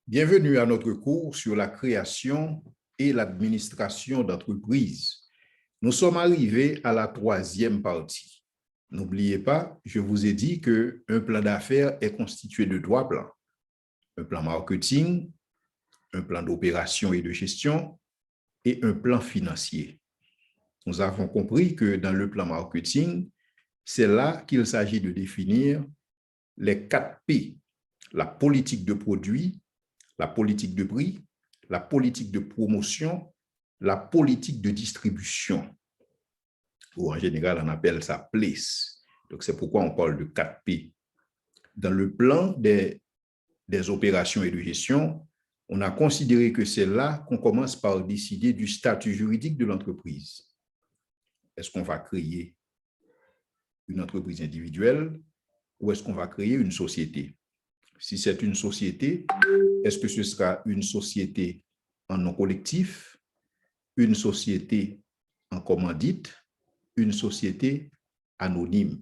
Bienvenue à notre cours sur la création et l'administration d'entreprises. Nous sommes arrivés à la troisième partie. N'oubliez pas, je vous ai dit qu'un plan d'affaires est constitué de trois plans. Un plan marketing, un plan d'opération et de gestion et un plan financier. Nous avons compris que dans le plan marketing, c'est là qu'il s'agit de définir les 4 P, la politique de produit, la politique de prix, la politique de promotion, la politique de distribution, ou en général, on appelle ça place. Donc, c'est pourquoi on parle de 4 P. Dans le plan des opérations et de gestion, on a considéré que c'est là qu'on commence par décider du statut juridique de l'entreprise. Est-ce qu'on va créer une entreprise individuelle ou est-ce qu'on va créer une société? Si c'est une société, est-ce que ce sera une société en nom collectif, une société en commandite, une société anonyme?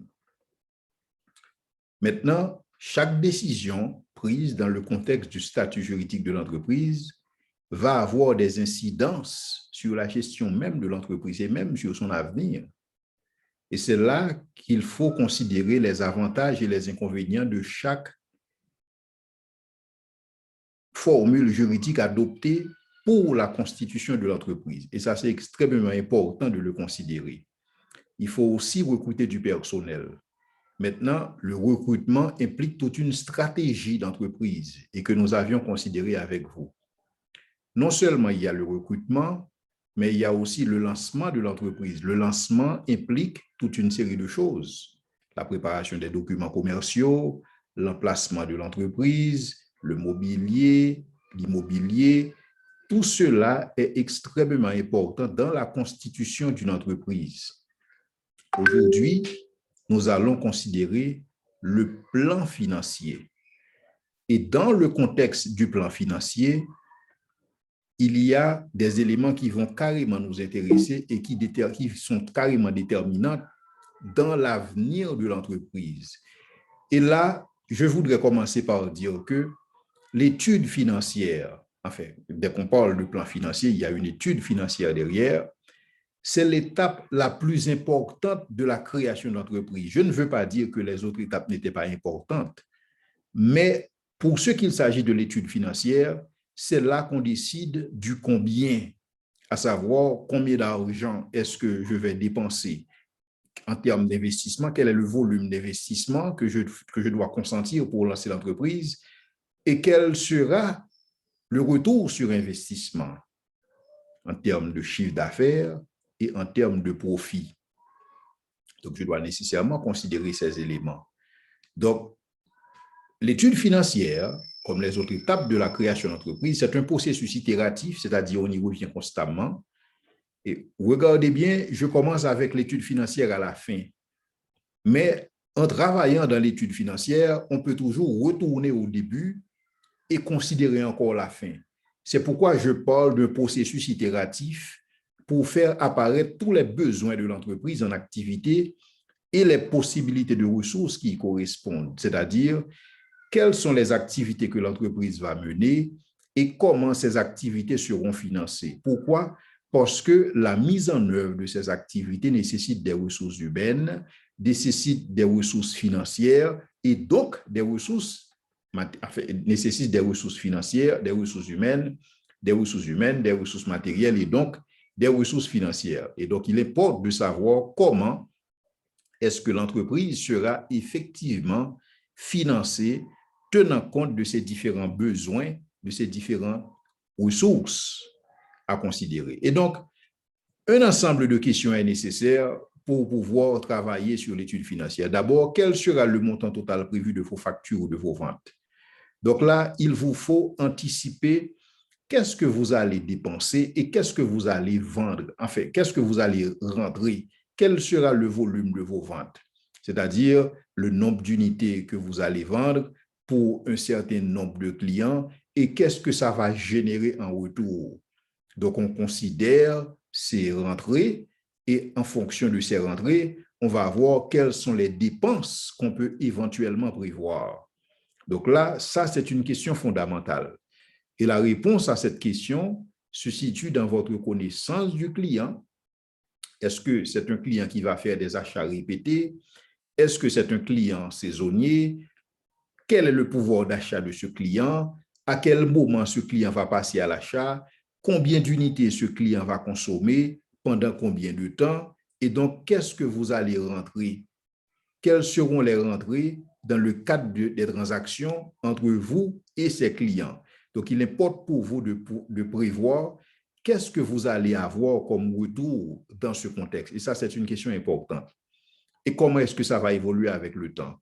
Maintenant, chaque décision prise dans le contexte du statut juridique de l'entreprise va avoir des incidences sur la gestion même de l'entreprise et même sur son avenir. Et c'est là qu'il faut considérer les avantages et les inconvénients de chaque formule juridique adoptée pour la constitution de l'entreprise. Et ça, c'est extrêmement important de le considérer. Il faut aussi recruter du personnel. Maintenant, le recrutement implique toute une stratégie d'entreprise et que nous avions considéré avec vous. Non seulement il y a le recrutement, mais il y a aussi le lancement de l'entreprise. Le lancement implique toute une série de choses. La préparation des documents commerciaux, l'emplacement de l'entreprise, le mobilier, l'immobilier, tout cela est extrêmement important dans la constitution d'une entreprise. Aujourd'hui, nous allons considérer le plan financier. Et dans le contexte du plan financier, il y a des éléments qui vont carrément nous intéresser et qui sont carrément déterminants dans l'avenir de l'entreprise. Et là, je voudrais commencer par dire que l'étude financière, enfin, dès qu'on parle de plan financier, il y a une étude financière derrière, c'est l'étape la plus importante de la création d'entreprise. Je ne veux pas dire que les autres étapes n'étaient pas importantes, mais pour ce qu'il s'agit de l'étude financière, c'est là qu'on décide du combien, à savoir combien d'argent est-ce que je vais dépenser en termes d'investissement, quel est le volume d'investissement que je dois consentir pour lancer l'entreprise et quel sera le retour sur investissement en termes de chiffre d'affaires et en termes de profit. Donc, je dois nécessairement considérer ces éléments. Donc, l'étude financière, comme les autres étapes de la création d'entreprise, c'est un processus itératif, c'est-à-dire on y revient constamment. Et regardez bien, je commence avec l'étude financière à la fin. Mais en travaillant dans l'étude financière, on peut toujours retourner au début et considérer encore la fin. C'est pourquoi je parle d'un processus itératif pour faire apparaître tous les besoins de l'entreprise en activité et les possibilités de ressources qui y correspondent, c'est-à-dire quelles sont les activités que l'entreprise va mener et comment ces activités seront financées. Pourquoi? Parce que la mise en œuvre de ces activités nécessite des ressources humaines, nécessite des ressources financières et donc des ressources nécessite des ressources financières, des ressources humaines, des ressources matérielles et donc des ressources financières. Et donc, il importe de savoir comment est-ce que l'entreprise sera effectivement financée tenant compte de ces différents besoins, de ces différentes ressources à considérer. Et donc, un ensemble de questions est nécessaire pour pouvoir travailler sur l'étude financière. D'abord, quel sera le montant total prévu de vos factures ou de vos ventes? Donc là, il vous faut anticiper qu'est-ce que vous allez dépenser et qu'est-ce que vous allez vendre. Enfin, qu'est-ce que vous allez rentrer? Quel sera le volume de vos ventes? C'est-à-dire le nombre d'unités que vous allez vendre pour un certain nombre de clients et qu'est-ce que ça va générer en retour. Donc, on considère ces rentrées et en fonction de ces rentrées, on va voir quelles sont les dépenses qu'on peut éventuellement prévoir. Donc là, ça, c'est une question fondamentale. Et la réponse à cette question se situe dans votre connaissance du client. Est-ce que c'est un client qui va faire des achats répétés? Est-ce que c'est un client saisonnier? Quel est le pouvoir d'achat de ce client? À quel moment ce client va passer à l'achat? Combien d'unités ce client va consommer? Pendant combien de temps? Et donc, qu'est-ce que vous allez rentrer? Quelles seront les rentrées dans le cadre des transactions entre vous et ces clients? Donc, il importe pour vous de prévoir qu'est-ce que vous allez avoir comme retour dans ce contexte. Et ça, c'est une question importante. Et comment est-ce que ça va évoluer avec le temps?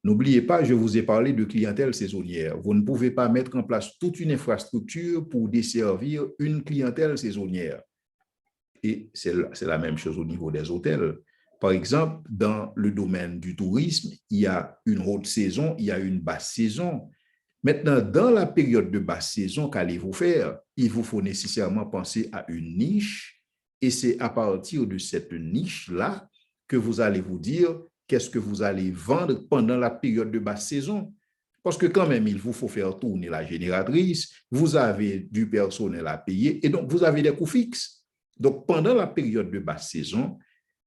N'oubliez pas, je vous ai parlé de clientèle saisonnière. Vous ne pouvez pas mettre en place toute une infrastructure pour desservir une clientèle saisonnière. Et c'est la même chose au niveau des hôtels. Par exemple, dans le domaine du tourisme, il y a une haute saison, il y a une basse saison. Maintenant, dans la période de basse saison, qu'allez-vous faire? Il vous faut nécessairement penser à une niche et c'est à partir de cette niche-là que vous allez vous dire qu'est-ce que vous allez vendre pendant la période de basse saison. Parce que quand même, il vous faut faire tourner la génératrice, vous avez du personnel à payer et donc vous avez des coûts fixes. Donc, pendant la période de basse saison,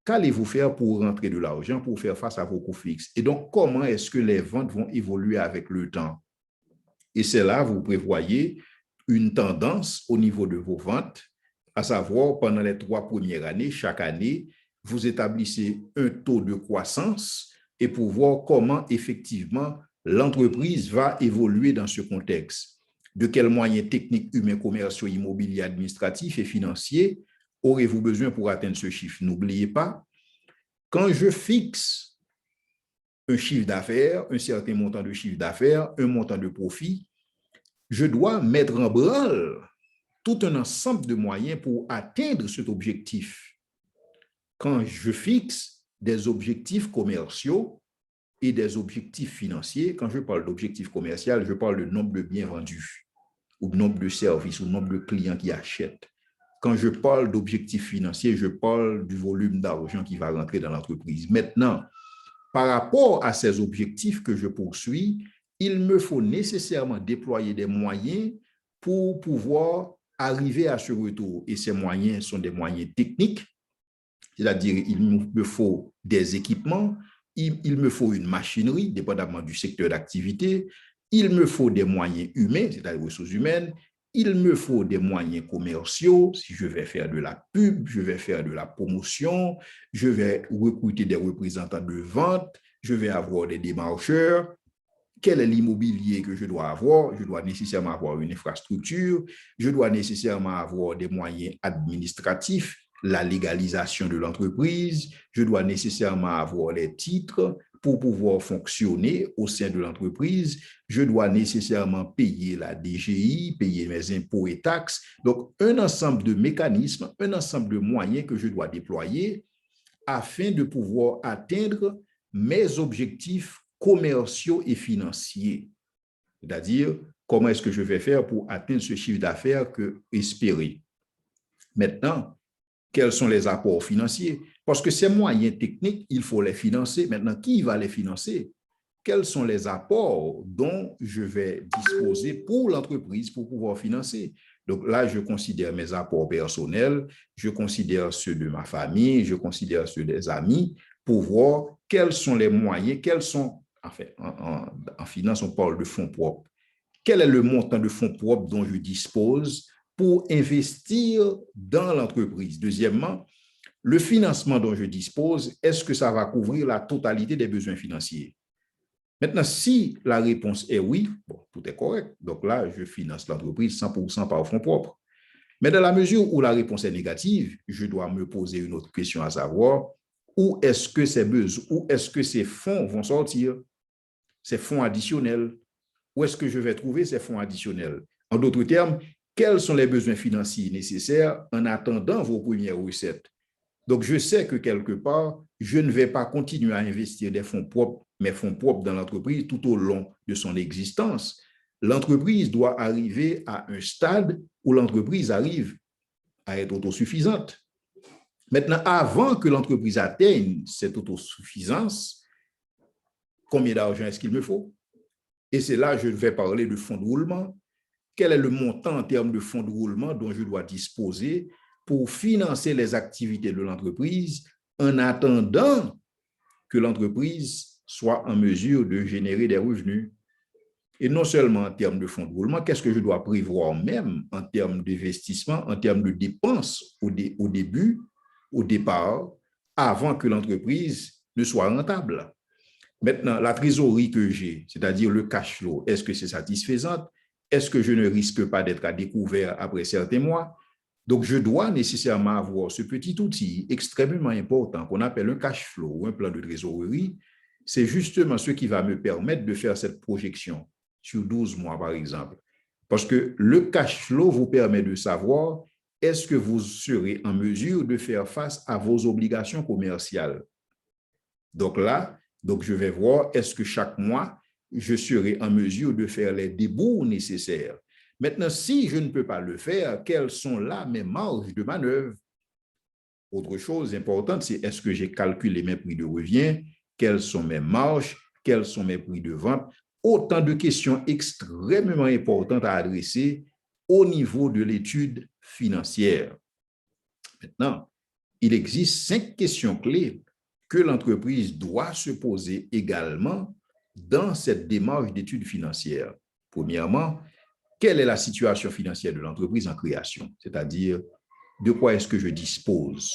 qu'allez-vous faire pour rentrer de l'argent, pour faire face à vos coûts fixes? Et donc, comment est-ce que les ventes vont évoluer avec le temps? Et c'est là, vous prévoyez une tendance au niveau de vos ventes, à savoir, pendant les 3 premières années, chaque année, vous établissez un taux de croissance et pour voir comment effectivement l'entreprise va évoluer dans ce contexte. De quels moyens techniques, humains, commerciaux, immobiliers, administratifs et financiers aurez-vous besoin pour atteindre ce chiffre? N'oubliez pas, quand je fixe un chiffre d'affaires, un certain montant de chiffre d'affaires, un montant de profit, je dois mettre en branle tout un ensemble de moyens pour atteindre cet objectif. Quand je fixe des objectifs commerciaux et des objectifs financiers, quand je parle d'objectifs commerciaux, je parle de nombre de biens vendus, ou nombre de services, ou nombre de clients qui achètent. Quand je parle d'objectifs financiers, je parle du volume d'argent qui va rentrer dans l'entreprise. Maintenant, par rapport à ces objectifs que je poursuis, il me faut nécessairement déployer des moyens pour pouvoir arriver à ce retour. Et ces moyens sont des moyens techniques, c'est-à-dire il me faut des équipements, il me faut une machinerie, dépendamment du secteur d'activité, il me faut des moyens humains, c'est-à-dire des ressources humaines, il me faut des moyens commerciaux, si je vais faire de la pub, je vais faire de la promotion, je vais recruter des représentants de vente, je vais avoir des démarcheurs. Quel est l'immobilier que je dois avoir? Je dois nécessairement avoir une infrastructure, je dois nécessairement avoir des moyens administratifs, la légalisation de l'entreprise, je dois nécessairement avoir les titres pour pouvoir fonctionner au sein de l'entreprise, je dois nécessairement payer la DGI, payer mes impôts et taxes. Donc, un ensemble de mécanismes, un ensemble de moyens que je dois déployer afin de pouvoir atteindre mes objectifs commerciaux et financiers. C'est-à-dire, comment est-ce que je vais faire pour atteindre ce chiffre d'affaires que espéré. Maintenant, quels sont les apports financiers? Parce que ces moyens techniques, il faut les financer. Maintenant, qui va les financer? Quels sont les apports dont je vais disposer pour l'entreprise pour pouvoir financer? Donc là, je considère mes apports personnels, je considère ceux de ma famille, je considère ceux des amis pour voir quels sont les moyens, quels sont, enfin, en finance, on parle de fonds propres. Quel est le montant de fonds propres dont je dispose pour investir dans l'entreprise? Deuxièmement, le financement dont je dispose, est-ce que ça va couvrir la totalité des besoins financiers? Maintenant, si la réponse est oui, bon, tout est correct. Donc là, je finance l'entreprise 100% par fonds propres. Mais dans la mesure où la réponse est négative, je dois me poser une autre question à savoir, où est-ce que ces fonds vont sortir, ces fonds additionnels? Où est-ce que je vais trouver ces fonds additionnels? En d'autres termes, quels sont les besoins financiers nécessaires en attendant vos premières recettes? Donc, je sais que quelque part, je ne vais pas continuer à investir des fonds propres, mes fonds propres dans l'entreprise tout au long de son existence. L'entreprise doit arriver à un stade où l'entreprise arrive à être autosuffisante. Maintenant, avant que l'entreprise atteigne cette autosuffisance, combien d'argent est-ce qu'il me faut? Et c'est là que je vais parler de fonds de roulement. quel est le montant en termes de fonds de roulement dont je dois disposer pour financer les activités de l'entreprise en attendant que l'entreprise soit en mesure de générer des revenus. Et non seulement en termes de fonds de roulement, qu'est-ce que je dois prévoir même en termes d'investissement, en termes de dépenses au début, au départ, avant que l'entreprise ne soit rentable. Maintenant, la trésorerie que j'ai, c'est-à-dire le cash flow, est-ce que c'est satisfaisant? Est-ce que je ne risque pas d'être à découvert après certains mois? Donc, je dois nécessairement avoir ce petit outil extrêmement important qu'on appelle un cash flow ou un plan de trésorerie. C'est justement ce qui va me permettre de faire cette projection sur 12 mois, par exemple. Parce que le cash flow vous permet de savoir est-ce que vous serez en mesure de faire face à vos obligations commerciales. Donc là, je vais voir est-ce que chaque mois, je serai en mesure de faire les débours nécessaires. Maintenant, si je ne peux pas le faire, quelles sont là mes marges de manœuvre? Autre chose importante, c'est est-ce que j'ai calculé mes prix de revient? Quelles sont mes marges? Quels sont mes prix de vente? Autant de questions extrêmement importantes à adresser au niveau de l'étude financière. Maintenant, il existe 5 questions clés que l'entreprise doit se poser également dans cette démarche d'étude financière. Premièrement, quelle est la situation financière de l'entreprise en création? C'est-à-dire, de quoi est-ce que je dispose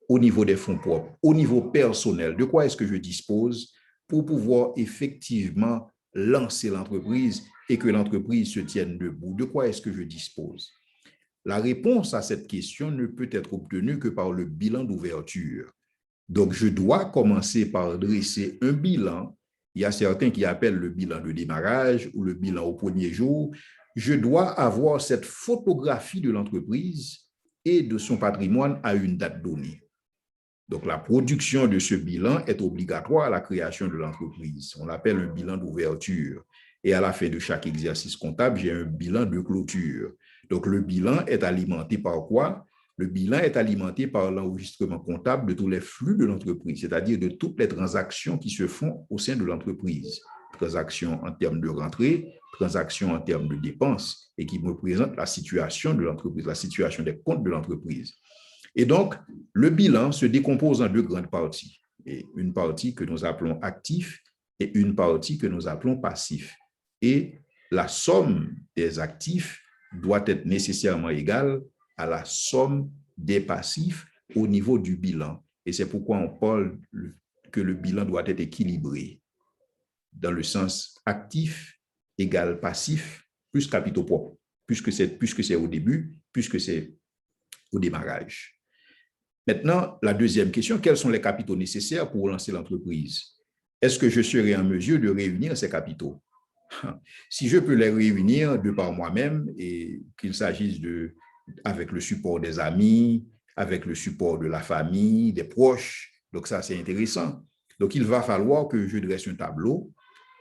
au niveau des fonds propres, au niveau personnel, de quoi est-ce que je dispose pour pouvoir effectivement lancer l'entreprise et que l'entreprise se tienne debout? De quoi est-ce que je dispose? La réponse à cette question ne peut être obtenue que par le bilan d'ouverture. Donc, je dois commencer par dresser un bilan. Il y a certains qui appellent le bilan de démarrage ou le bilan au premier jour. Je dois avoir cette photographie de l'entreprise et de son patrimoine à une date donnée. Donc, la production de ce bilan est obligatoire à la création de l'entreprise. On l'appelle un bilan d'ouverture. Et à la fin de chaque exercice comptable, j'ai un bilan de clôture. Donc, le bilan est alimenté par quoi? Le bilan est alimenté par l'enregistrement comptable de tous les flux de l'entreprise, c'est-à-dire de toutes les transactions qui se font au sein de l'entreprise. Transactions en termes de rentrée, transactions en termes de dépenses, et qui me présentent la situation de l'entreprise, la situation des comptes de l'entreprise. Et donc, le bilan se décompose en 2 grandes parties. Et une partie que nous appelons actif et une partie que nous appelons passif. Et la somme des actifs doit être nécessairement égale à la somme des passifs au niveau du bilan. Et c'est pourquoi on parle que le bilan doit être équilibré dans le sens actif égale passif plus capitaux propres, puisque c'est au début, puisque c'est au démarrage. Maintenant, la deuxième question, quels sont les capitaux nécessaires pour lancer l'entreprise? Est-ce que je serai en mesure de réunir ces capitaux? Si je peux les réunir de par moi-même et qu'il s'agisse avec le support des amis, avec le support de la famille, des proches, donc ça c'est intéressant. Donc il va falloir que je dresse un tableau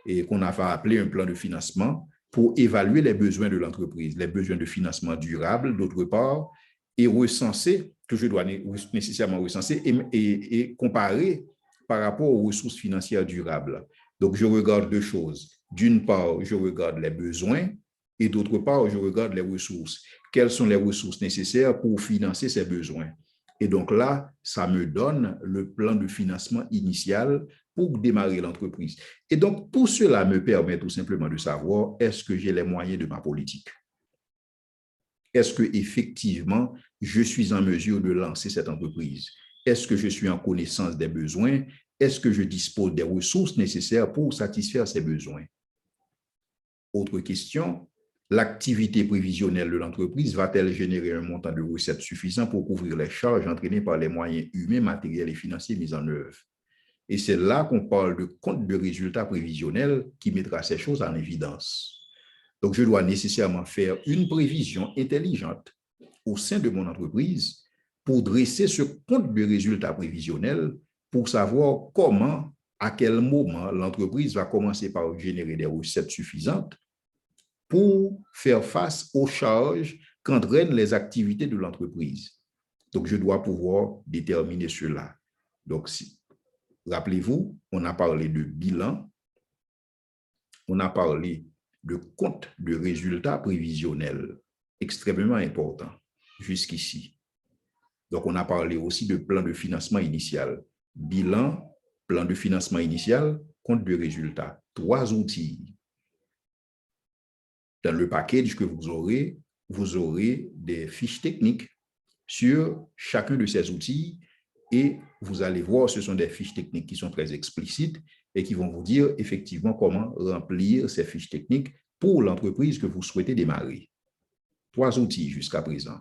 et qu'on va appeler un plan de financement pour évaluer les besoins de l'entreprise, les besoins de financement durable d'autre part, et recenser, que je dois nécessairement recenser et comparer par rapport aux ressources financières durables. Donc, je regarde 2 choses. D'une part, je regarde les besoins et d'autre part, je regarde les ressources. Quelles sont les ressources nécessaires pour financer ces besoins? Et donc là, ça me donne le plan de financement initial pour démarrer l'entreprise. Et donc, tout cela me permet tout simplement de savoir est-ce que j'ai les moyens de ma politique? Est-ce que effectivement je suis en mesure de lancer cette entreprise? Est-ce que je suis en connaissance des besoins? Est-ce que je dispose des ressources nécessaires pour satisfaire ces besoins? Autre question, l'activité prévisionnelle de l'entreprise va-t-elle générer un montant de recettes suffisant pour couvrir les charges entraînées par les moyens humains, matériels et financiers mis en œuvre? Et c'est là qu'on parle de compte de résultats prévisionnels qui mettra ces choses en évidence. Donc, je dois nécessairement faire une prévision intelligente au sein de mon entreprise pour dresser ce compte de résultats prévisionnels pour savoir comment, à quel moment l'entreprise va commencer par générer des recettes suffisantes pour faire face aux charges qu'entraînent les activités de l'entreprise. Donc, je dois pouvoir déterminer cela. Donc, rappelez-vous, on a parlé de bilan, on a parlé le compte de résultat prévisionnel, extrêmement important jusqu'ici. Donc, on a parlé aussi de plan de financement initial, bilan, plan de financement initial, compte de résultat. 3 outils. Dans le package que vous aurez des fiches techniques sur chacun de ces outils et vous allez voir, ce sont des fiches techniques qui sont très explicites et qui vont vous dire effectivement comment remplir ces fiches techniques pour l'entreprise que vous souhaitez démarrer. 3 outils jusqu'à présent.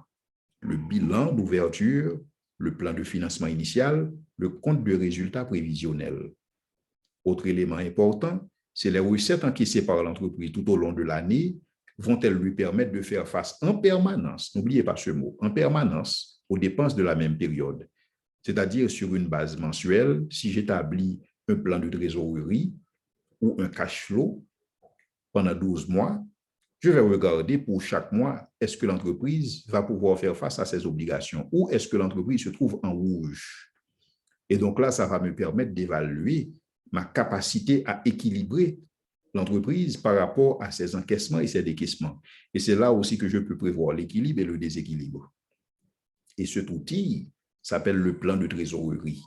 Le bilan d'ouverture, le plan de financement initial, le compte de résultat prévisionnel. Autre élément important, c'est les recettes encaissées par l'entreprise tout au long de l'année vont-elles lui permettre de faire face en permanence, n'oubliez pas ce mot, en permanence aux dépenses de la même période. C'est-à-dire sur une base mensuelle, si j'établis un plan de trésorerie ou un cash flow pendant 12 mois, je vais regarder pour chaque mois, est-ce que l'entreprise va pouvoir faire face à ses obligations ou est-ce que l'entreprise se trouve en rouge. Et donc là, ça va me permettre d'évaluer ma capacité à équilibrer l'entreprise par rapport à ses encaissements et ses décaissements. Et c'est là aussi que je peux prévoir l'équilibre et le déséquilibre. Et cet outil s'appelle le plan de trésorerie.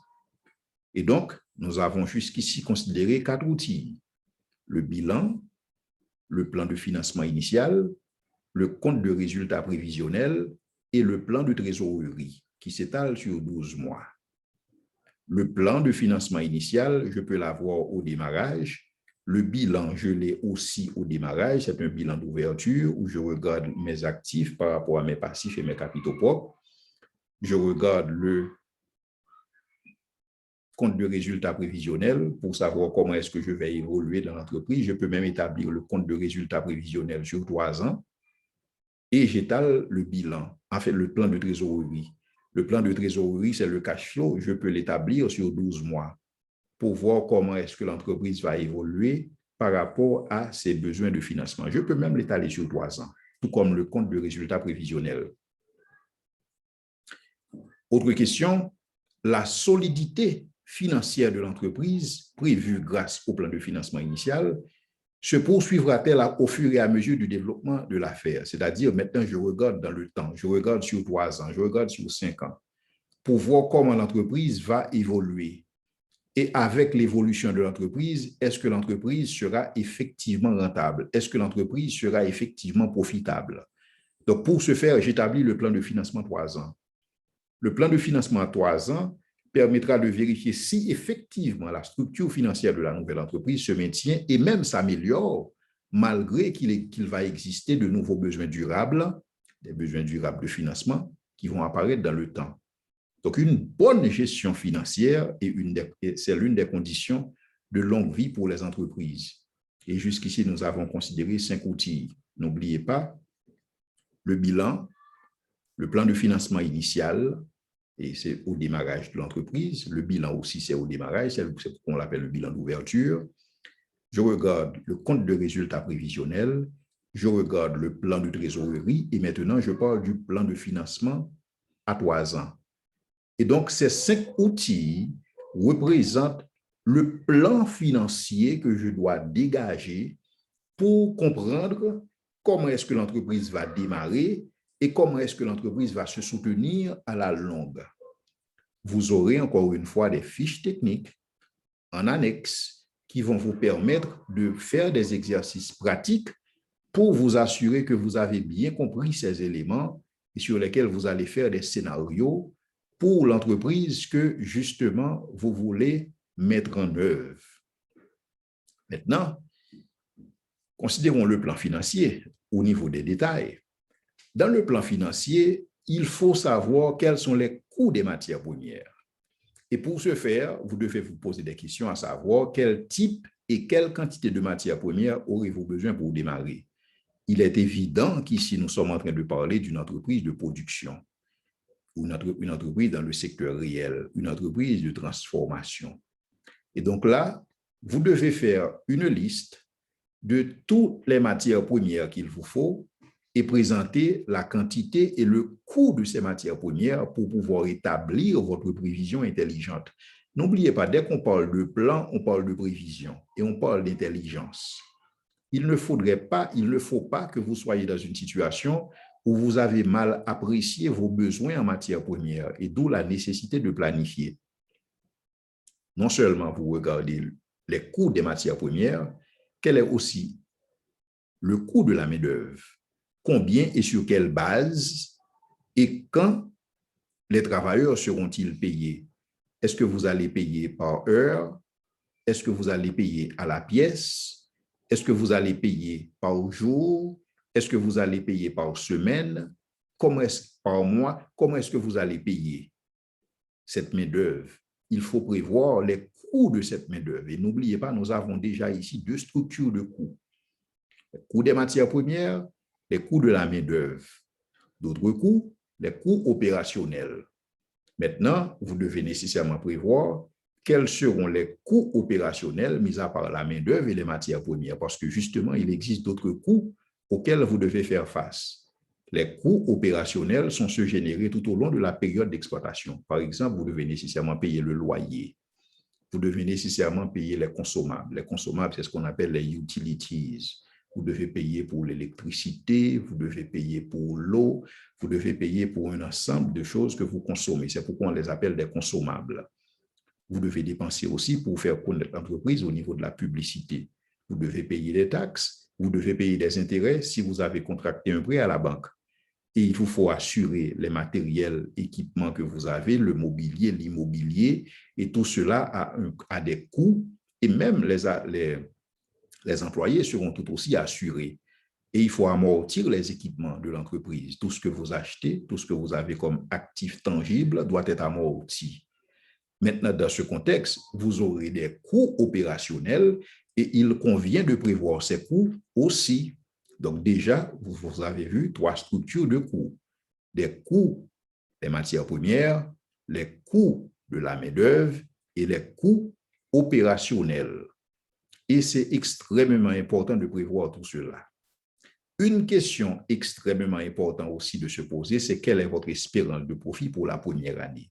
Et donc, nous avons jusqu'ici considéré 4 outils. Le bilan, le plan de financement initial, le compte de résultat prévisionnel et le plan de trésorerie qui s'étale sur 12 mois. Le plan de financement initial, je peux l'avoir au démarrage. Le bilan, je l'ai aussi au démarrage. C'est un bilan d'ouverture où je regarde mes actifs par rapport à mes passifs et mes capitaux propres. Je regarde le compte de résultat prévisionnel pour savoir comment est-ce que je vais évoluer dans l'entreprise. Je peux même établir le compte de résultat prévisionnel sur 3 ans et j'étale le bilan, en fait le plan de trésorerie. Le plan de trésorerie, c'est le cash flow. Je peux l'établir sur 12 mois pour voir comment est-ce que l'entreprise va évoluer par rapport à ses besoins de financement. Je peux même l'étaler sur 3 ans, tout comme le compte de résultat prévisionnel. Autre question, la solidité financière de l'entreprise prévue grâce au plan de financement initial se poursuivra-t-elle au fur et à mesure du développement de l'affaire? C'est-à-dire, maintenant, je regarde dans le temps, je regarde sur 3 ans, je regarde sur 5 ans, pour voir comment l'entreprise va évoluer. Et avec l'évolution de l'entreprise, est-ce que l'entreprise sera effectivement rentable? Est-ce que l'entreprise sera effectivement profitable? Donc, pour ce faire, j'établis le plan de financement 3 ans. Le plan de financement à 3 ans permettra de vérifier si effectivement la structure financière de la nouvelle entreprise se maintient et même s'améliore malgré qu'il va exister de nouveaux besoins durables, des besoins durables de financement qui vont apparaître dans le temps. Donc, une bonne gestion financière c'est l'une des conditions de longue vie pour les entreprises. Et jusqu'ici, nous avons considéré 5 outils. N'oubliez pas le bilan, le plan de financement initial, et c'est au démarrage de l'entreprise. Le bilan aussi, c'est au démarrage, c'est ce qu'on appelle le bilan d'ouverture. Je regarde le compte de résultat prévisionnel, je regarde le plan de trésorerie et maintenant, je parle du plan de financement à 3 ans. Et donc, ces 5 outils représentent le plan financier que je dois dégager pour comprendre comment est-ce que l'entreprise va démarrer et comment est-ce que l'entreprise va se soutenir à la longue. Vous aurez encore une fois des fiches techniques en annexe qui vont vous permettre de faire des exercices pratiques pour vous assurer que vous avez bien compris ces éléments et sur lesquels vous allez faire des scénarios pour l'entreprise que justement vous voulez mettre en œuvre. Maintenant, considérons le plan financier au niveau des détails. Dans le plan financier, il faut savoir quels sont les coûts des matières premières. Et pour ce faire, vous devez vous poser des questions à savoir quel type et quelle quantité de matières premières aurez-vous besoin pour démarrer. Il est évident qu'ici, nous sommes en train de parler d'une entreprise de production, ou une entreprise dans le secteur réel, une entreprise de transformation. Et donc là, vous devez faire une liste de toutes les matières premières qu'il vous faut et présenter la quantité et le coût de ces matières premières pour pouvoir établir votre prévision intelligente. N'oubliez pas, dès qu'on parle de plan, on parle de prévision et on parle d'intelligence. il ne faut pas que vous soyez dans une situation où vous avez mal apprécié vos besoins en matière première, et d'où la nécessité de planifier. Non seulement vous regardez les coûts des matières premières, quel est aussi le coût de la main-d'œuvre, combien et sur quelle base, et quand les travailleurs seront-ils payés? Est-ce que vous allez payer par heure? Est-ce que vous allez payer à la pièce? Est-ce que vous allez payer par jour? Est-ce que vous allez payer par semaine? Par mois? Comment est-ce que vous allez payer cette main-d'œuvre? Il faut prévoir les coûts de cette main-d'œuvre. Et n'oubliez pas, nous avons déjà ici deux structures de coûts. Les coûts des matières premières, les coûts de la main-d'œuvre. D'autres coûts, les coûts opérationnels. Maintenant, vous devez nécessairement prévoir quels seront les coûts opérationnels, mis à part la main-d'œuvre et les matières premières, parce que justement, il existe d'autres coûts auxquels vous devez faire face. Les coûts opérationnels sont ceux générés tout au long de la période d'exploitation. Par exemple, vous devez nécessairement payer le loyer. Vous devez nécessairement payer les consommables. Les consommables, c'est ce qu'on appelle les utilities. Vous devez payer pour l'électricité, vous devez payer pour l'eau, vous devez payer pour un ensemble de choses que vous consommez. C'est pourquoi on les appelle des consommables. Vous devez dépenser aussi pour faire connaître l'entreprise au niveau de la publicité. Vous devez payer des taxes, vous devez payer des intérêts si vous avez contracté un prêt à la banque. Et il vous faut assurer les matériels, équipements que vous avez, le mobilier, l'immobilier, et tout cela a des coûts, et même les employés seront tout aussi assurés. Et il faut amortir les équipements de l'entreprise. Tout ce que vous achetez, tout ce que vous avez comme actif tangible doit être amorti. Maintenant, dans ce contexte, vous aurez des coûts opérationnels et il convient de prévoir ces coûts aussi. Donc déjà, vous avez vu trois structures de coûts. Des coûts des matières premières, les coûts de la main-d'œuvre et les coûts opérationnels. Et c'est extrêmement important de prévoir tout cela. Une question extrêmement importante aussi de se poser, c'est quelle est votre espérance de profit pour la première année?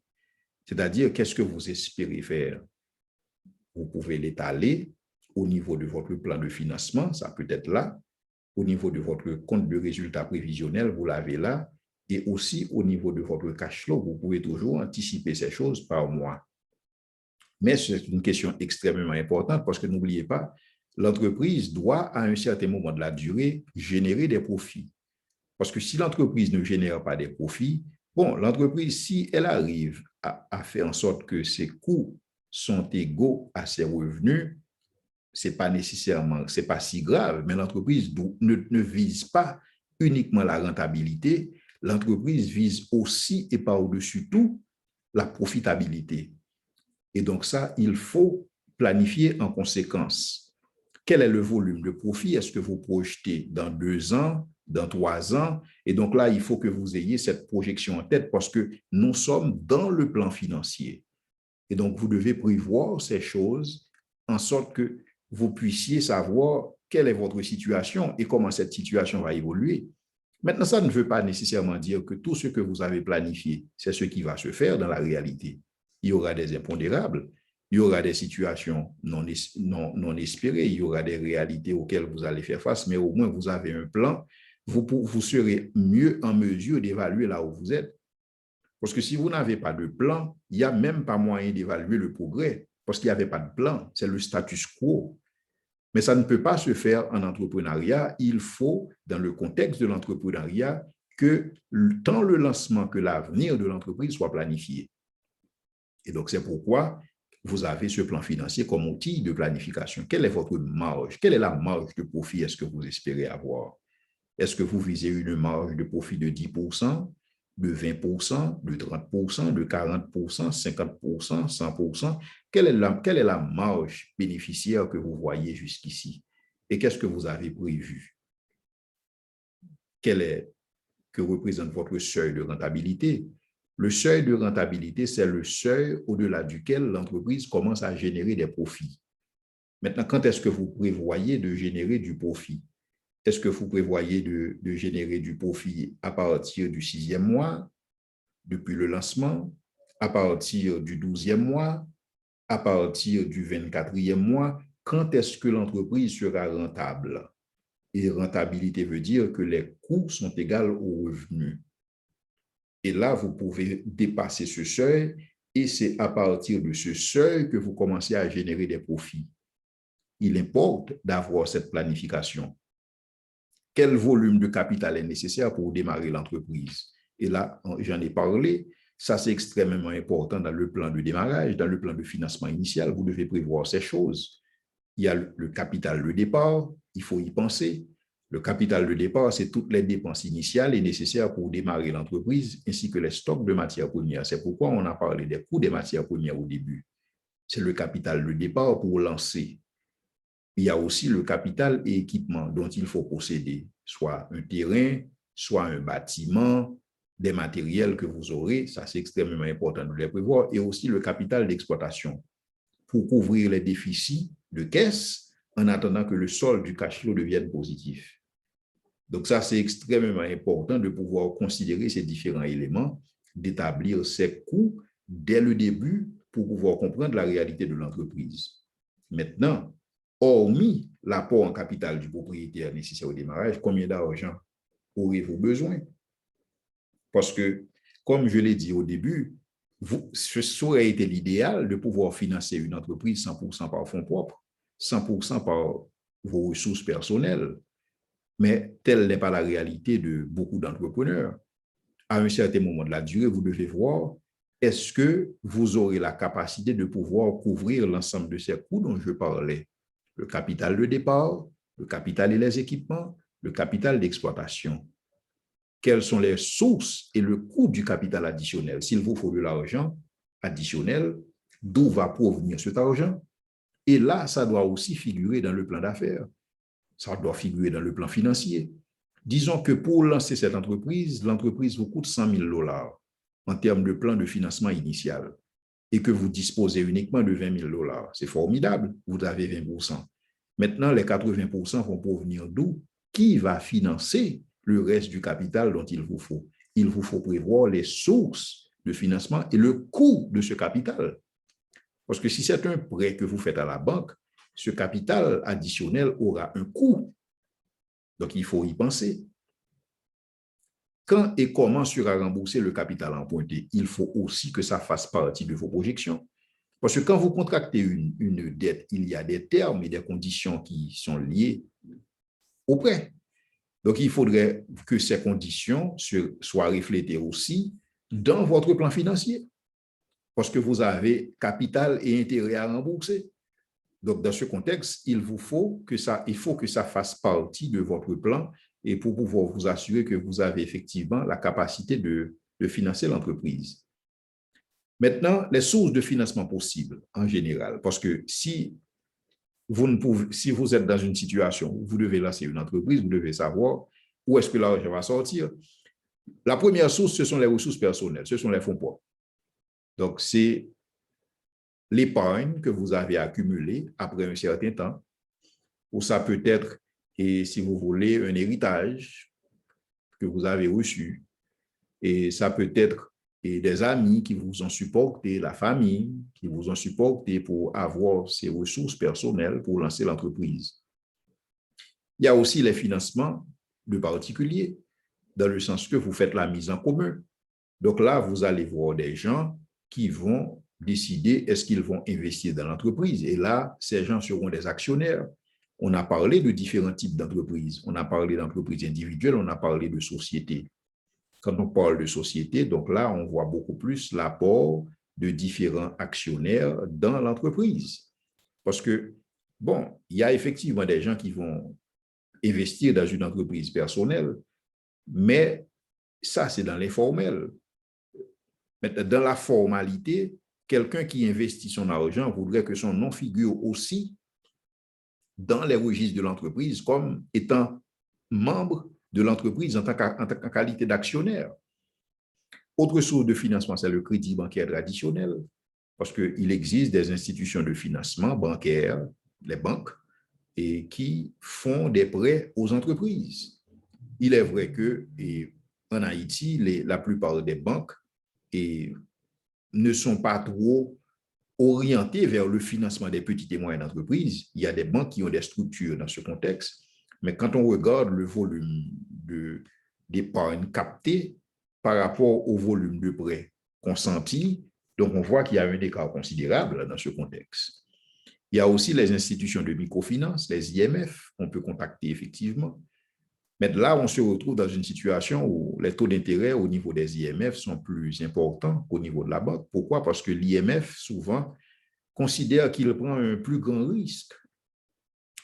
C'est-à-dire, qu'est-ce que vous espérez faire? Vous pouvez l'étaler au niveau de votre plan de financement, ça peut être là, au niveau de votre compte de résultat prévisionnel, vous l'avez là, et aussi au niveau de votre cash flow, vous pouvez toujours anticiper ces choses par mois. Mais c'est une question extrêmement importante parce que n'oubliez pas, l'entreprise doit, à un certain moment de la durée, générer des profits. Parce que si l'entreprise ne génère pas des profits, bon, l'entreprise, si elle arrive à faire en sorte que ses coûts sont égaux à ses revenus, c'est pas nécessairement, c'est pas si grave, mais l'entreprise ne vise pas uniquement la rentabilité, l'entreprise vise aussi et par-dessus tout la profitabilité. Et donc ça, il faut planifier en conséquence. Quel est le volume de profit? Est-ce que vous projetez dans 2 ans, dans 3 ans? Et donc là, il faut que vous ayez cette projection en tête parce que nous sommes dans le plan financier. Et donc, vous devez prévoir ces choses en sorte que vous puissiez savoir quelle est votre situation et comment cette situation va évoluer. Maintenant, ça ne veut pas nécessairement dire que tout ce que vous avez planifié, c'est ce qui va se faire dans la réalité. Il y aura des impondérables, il y aura des situations non espérées, il y aura des réalités auxquelles vous allez faire face, mais au moins vous avez un plan, vous serez mieux en mesure d'évaluer là où vous êtes. Parce que si vous n'avez pas de plan, il n'y a même pas moyen d'évaluer le progrès, parce qu'il n'y avait pas de plan, c'est le status quo. Mais ça ne peut pas se faire en entrepreneuriat. Il faut, dans le contexte de l'entrepreneuriat, que tant le lancement que l'avenir de l'entreprise soit planifié. Et donc, c'est pourquoi vous avez ce plan financier comme outil de planification. Quelle est votre marge? Quelle est la marge de profit est-ce que vous espérez avoir? Est-ce que vous visez une marge de profit de 10%, de 20%, de 30%, de 40%, 50%, 100%? Quelle est la marge bénéficiaire que vous voyez jusqu'ici? Et qu'est-ce que vous avez prévu? Que représente votre seuil de rentabilité? Le seuil de rentabilité, c'est le seuil au-delà duquel l'entreprise commence à générer des profits. Maintenant, quand est-ce que vous prévoyez de générer du profit? Est-ce que vous prévoyez de générer du profit à partir du 6e mois, depuis le lancement, à partir du 12e mois, à partir du 24e mois? Quand est-ce que l'entreprise sera rentable? Et rentabilité veut dire que les coûts sont égaux aux revenus. Et là, vous pouvez dépasser ce seuil et c'est à partir de ce seuil que vous commencez à générer des profits. Il importe d'avoir cette planification. Quel volume de capital est nécessaire pour démarrer l'entreprise? Et là, j'en ai parlé, ça c'est extrêmement important dans le plan de démarrage, dans le plan de financement initial, vous devez prévoir ces choses. Il y a le capital de départ, il faut y penser. Le capital de départ, c'est toutes les dépenses initiales et nécessaires pour démarrer l'entreprise, ainsi que les stocks de matières premières. C'est pourquoi on a parlé des coûts des matières premières au début. C'est le capital de départ pour lancer. Il y a aussi le capital et équipement dont il faut posséder, soit un terrain, soit un bâtiment, des matériels que vous aurez, ça c'est extrêmement important de les prévoir, et aussi le capital d'exploitation pour couvrir les déficits de caisse en attendant que le solde du cash flow devienne positif. Donc ça, c'est extrêmement important de pouvoir considérer ces différents éléments, d'établir ces coûts dès le début pour pouvoir comprendre la réalité de l'entreprise. Maintenant, hormis l'apport en capital du propriétaire nécessaire au démarrage, combien d'argent aurez-vous besoin? Parce que, comme je l'ai dit au début, ce aurait été l'idéal de pouvoir financer une entreprise 100% par fonds propres, 100% par vos ressources personnelles. Mais telle n'est pas la réalité de beaucoup d'entrepreneurs. À un certain moment de la durée, vous devez voir, est-ce que vous aurez la capacité de pouvoir couvrir l'ensemble de ces coûts dont je parlais? Le capital de départ, le capital et les équipements, le capital d'exploitation. Quelles sont les sources et le coût du capital additionnel? S'il vous faut de l'argent additionnel, d'où va provenir cet argent? Et là, ça doit aussi figurer dans le plan d'affaires. Ça doit figurer dans le plan financier. Disons que pour lancer cette entreprise, l'entreprise vous coûte 100 000 $ en termes de plan de financement initial et que vous disposez uniquement de 20 000 $. C'est formidable, vous avez 20%. Maintenant, les 80% vont provenir d'où? Qui va financer le reste du capital dont il vous faut? Il vous faut prévoir les sources de financement et le coût de ce capital. Parce que si c'est un prêt que vous faites à la banque, ce capital additionnel aura un coût. Donc, il faut y penser. Quand et comment sera remboursé le capital emprunté? Il faut aussi que ça fasse partie de vos projections. Parce que quand vous contractez une dette, il y a des termes et des conditions qui sont liées au prêt. Donc, il faudrait que ces conditions soient reflétées aussi dans votre plan financier. Parce que vous avez capital et intérêt à rembourser. Donc, dans ce contexte, il faut que ça fasse partie de votre plan et pour pouvoir vous assurer que vous avez effectivement la capacité de financer l'entreprise. Maintenant, les sources de financement possibles en général, parce que si vous êtes dans une situation où vous devez lancer une entreprise, vous devez savoir où est-ce que l'argent va sortir. La première source, ce sont les ressources personnelles, ce sont les fonds propres. Donc, c'est l'épargne que vous avez accumulée après un certain temps, ou ça peut être, et si vous voulez, un héritage que vous avez reçu, et ça peut être et des amis qui vous ont supporté, la famille qui vous ont supporté pour avoir ces ressources personnelles pour lancer l'entreprise. Il y a aussi les financements de particuliers, dans le sens que vous faites la mise en commun. Donc là, vous allez voir des gens qui vont décider est-ce qu'ils vont investir dans l'entreprise. Et là, ces gens seront des actionnaires. On a parlé de différents types d'entreprises. On a parlé d'entreprises individuelles, on a parlé de sociétés. Quand on parle de société, donc là, on voit beaucoup plus l'apport de différents actionnaires dans l'entreprise. Parce que, bon, il y a effectivement des gens qui vont investir dans une entreprise personnelle, mais ça, c'est dans l'informel. Dans la formalité, quelqu'un qui investit son argent voudrait que son nom figure aussi dans les registres de l'entreprise comme étant membre de l'entreprise en tant qu'en qualité d'actionnaire. Autre source de financement, c'est le crédit bancaire traditionnel, parce qu'il existe des institutions de financement bancaire, les banques, et qui font des prêts aux entreprises. Il est vrai que en Haïti, la plupart des banques ne sont pas trop orientées vers le financement des petites et moyennes entreprises. Il y a des banques qui ont des structures dans ce contexte, Mais quand on regarde le volume d'épargne captée par rapport au volume de prêts consentis, donc on voit qu'il y a un écart considérable dans ce contexte. Il y a aussi les institutions de microfinance, les IMF, qu'on peut contacter effectivement. Mais là, on se retrouve dans une situation où les taux d'intérêt au niveau des IMF sont plus importants qu'au niveau de la banque. Pourquoi? Parce que l'IMF, souvent, considère qu'il prend un plus grand risque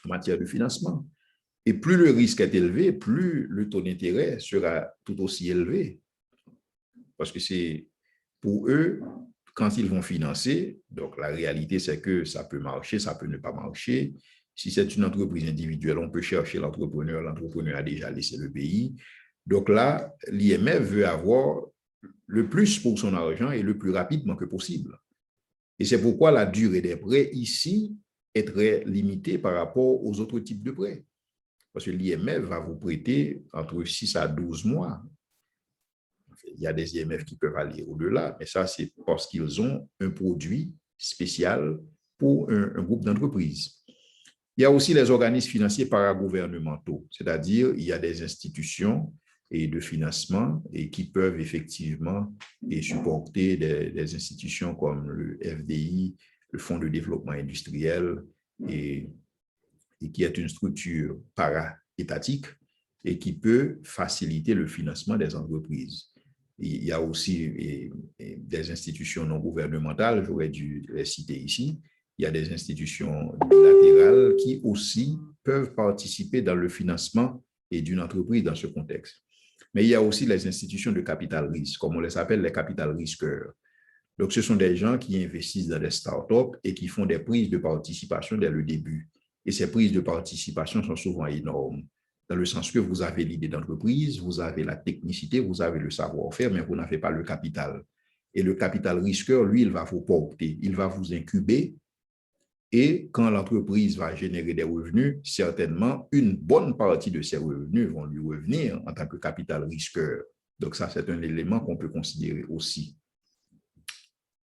en matière de financement. Et plus le risque est élevé, plus le taux d'intérêt sera tout aussi élevé. Parce que c'est pour eux, quand ils vont financer, donc la réalité, c'est que ça peut marcher, ça peut ne pas marcher. Si c'est une entreprise individuelle, on peut chercher l'entrepreneur. L'entrepreneur a déjà laissé le pays. Donc là, l'IMF veut avoir le plus pour son argent et le plus rapidement que possible. Et c'est pourquoi la durée des prêts ici est très limitée par rapport aux autres types de prêts. Parce que l'IMF va vous prêter entre 6 à 12 mois. Il y a des IMF qui peuvent aller au-delà, mais ça, c'est parce qu'ils ont un produit spécial pour un groupe d'entreprises. Il y a aussi les organismes financiers paragouvernementaux, c'est-à-dire il y a des institutions et de financement et qui peuvent effectivement supporter des institutions comme le FDI, le Fonds de développement industriel, et qui est une structure para-étatique et qui peut faciliter le financement des entreprises. Il y a aussi des institutions non gouvernementales, j'aurais dû les citer ici. Il y a des institutions bilatérales qui aussi peuvent participer dans le financement d'une entreprise dans ce contexte. Mais il y a aussi les institutions de capital risque, comme on les appelle les capital risqueurs. Donc, ce sont des gens qui investissent dans des startups et qui font des prises de participation dès le début. Et ces prises de participation sont souvent énormes, dans le sens que vous avez l'idée d'entreprise, vous avez la technicité, vous avez le savoir-faire, mais vous n'avez pas le capital. Et le capital risqueur, lui, il va vous porter, il va vous incuber. Et quand l'entreprise va générer des revenus, certainement, une bonne partie de ces revenus vont lui revenir en tant que capital risqueur. Donc ça, c'est un élément qu'on peut considérer aussi.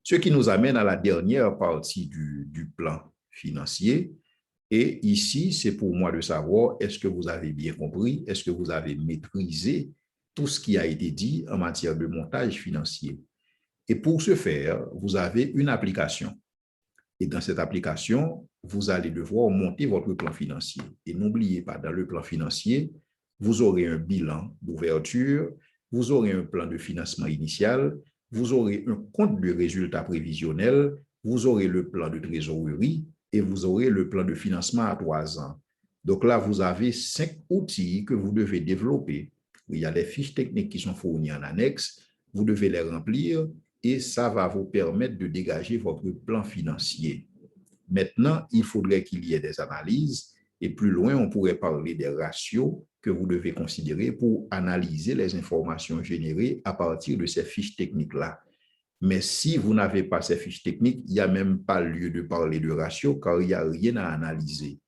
Ce qui nous amène à la dernière partie du plan financier. Et ici, c'est pour moi de savoir, est-ce que vous avez bien compris, est-ce que vous avez maîtrisé tout ce qui a été dit en matière de montage financier. Et pour ce faire, vous avez une application. Et dans cette application, vous allez devoir monter votre plan financier. Et n'oubliez pas, dans le plan financier, vous aurez un bilan d'ouverture, vous aurez un plan de financement initial, vous aurez un compte de résultats prévisionnels, vous aurez le plan de trésorerie et vous aurez le plan de financement à 3 ans. Donc là, vous avez 5 outils que vous devez développer. Il y a des fiches techniques qui sont fournies en annexe, vous devez les remplir et ça va vous permettre de dégager votre plan financier. Maintenant, il faudrait qu'il y ait des analyses et plus loin, on pourrait parler des ratios que vous devez considérer pour analyser les informations générées à partir de ces fiches techniques-là. Mais si vous n'avez pas ces fiches techniques, il n'y a même pas lieu de parler de ratios car il n'y a rien à analyser.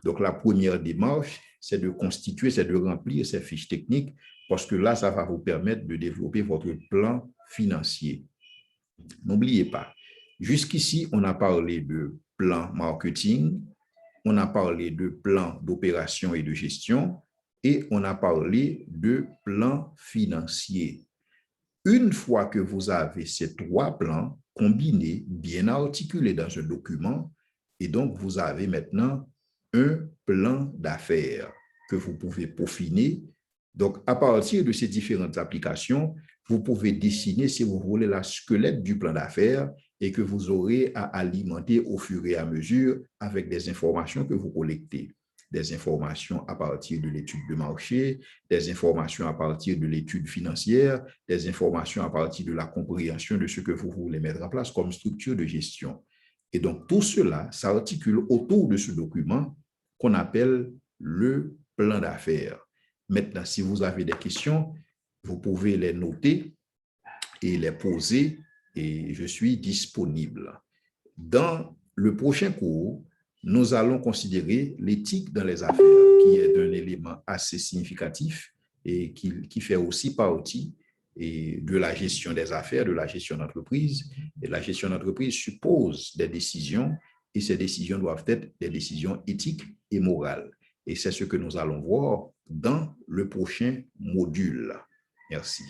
Donc, la première démarche, c'est de constituer, c'est de remplir ces fiches techniques parce que là, ça va vous permettre de développer votre plan financier. N'oubliez pas, jusqu'ici, on a parlé de plan marketing, on a parlé de plan d'opération et de gestion et on a parlé de plan financier. Une fois que vous avez ces 3 plans combinés, bien articulés dans un document, et donc vous avez maintenant un plan d'affaires que vous pouvez peaufiner. Donc, à partir de ces différentes applications, vous pouvez dessiner, si vous voulez, la squelette du plan d'affaires et que vous aurez à alimenter au fur et à mesure avec des informations que vous collectez. Des informations à partir de l'étude de marché, des informations à partir de l'étude financière, des informations à partir de la compréhension de ce que vous voulez mettre en place comme structure de gestion. Et donc, tout cela s'articule autour de ce document qu'on appelle le plan d'affaires. Maintenant, si vous avez des questions, vous pouvez les noter et les poser et je suis disponible. Dans le prochain cours, nous allons considérer l'éthique dans les affaires, qui est un élément assez significatif et qui fait aussi partie de la gestion des affaires, de la gestion d'entreprise. Et la gestion d'entreprise suppose des décisions et ces décisions doivent être des décisions éthiques et morales. Et c'est ce que nous allons voir dans le prochain module. Merci.